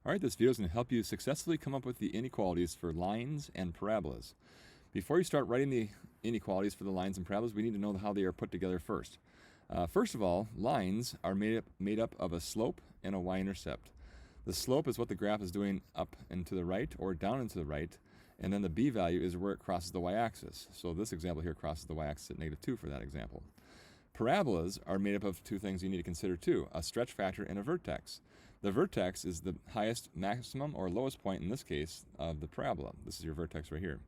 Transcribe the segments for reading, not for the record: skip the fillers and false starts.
Alright, this video is going to help you successfully come up with the inequalities for lines and parabolas. Before you start writing the inequalities for the lines and parabolas, we need to know how they are put together first. First of all, lines are made up of a slope and a y-intercept. The slope is what the graph is doing up and to the right or down and to the right, and then the b value is where it crosses the y-axis. So this example here crosses the y-axis at -2 for that example. Parabolas are made up of two things you need to consider too, a stretch factor and a vertex. The vertex is the highest maximum or lowest point, in this case, of the parabola. This is your vertex right here.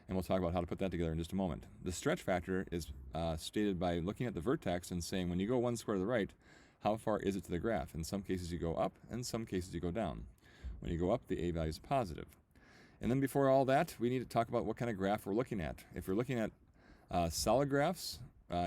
And we'll talk about how to put that together in just a moment. The stretch factor is stated by looking at the vertex and saying when you go one square to the right, how far is it to the graph? In some cases you go up, in some cases you go down. When you go up, the a value is positive. And then before all that, we need to talk about what kind of graph we're looking at. If you're looking at solid graphs,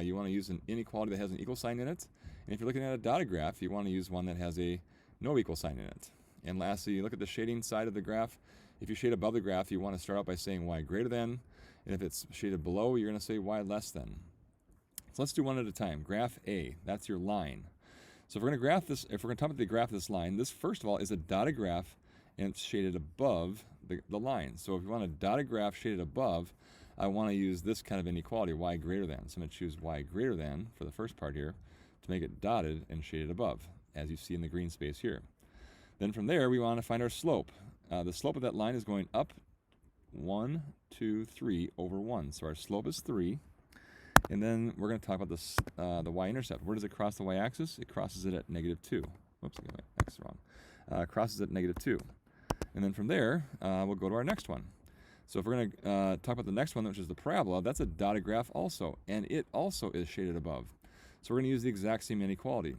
you want to use an inequality that has an equal sign in it. And if you're looking at a dotted graph, you want to use one that has a no equal sign in it. And lastly, you look at the shading side of the graph. If you shade above the graph, you want to start out by saying y greater than. And if it's shaded below, you're going to say y less than. So let's do one at a time. Graph A, that's your line. So if we're going to graph this, if we're going to talk about the graph of this line, this first of all is a dotted graph and it's shaded above the line. So if you want a dotted graph shaded above, I want to use this kind of inequality, y greater than. So I'm going to choose y greater than for the first part here to make it dotted and shaded above, as you see in the green space here. Then from there, we want to find our slope. The slope of that line is going up 1, 2, 3 over 1. So our slope is 3. And then we're going to talk about this, the y-intercept. Where does it cross the y-axis? It crosses it at -2. Whoops, I got my x wrong. Crosses at -2. And then from there, we'll go to our next one. So if we're going to talk about the next one, which is the parabola, that's a dotted graph also, and it also is shaded above. So we're going to use the exact same inequality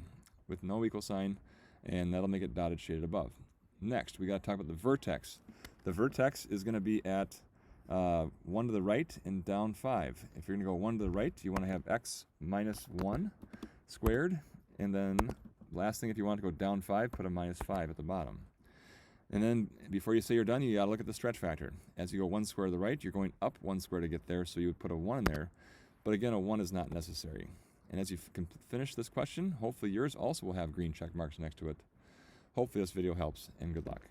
with no equal sign, and that'll make it dotted shaded above. Next, we got to talk about the vertex. The vertex is going to be at 1 to the right and down 5. If you're going to go 1 to the right, you want to have x minus 1 squared, and then last thing, if you want to go down 5, put a -5 at the bottom. And then before you say you're done, you got to look at the stretch factor. As you go 1 square to the right, you're going up 1 square to get there, so you would put a 1 in there. But again, a 1 is not necessary. And as you can finish this question, hopefully yours also will have green check marks next to it. Hopefully this video helps, and good luck.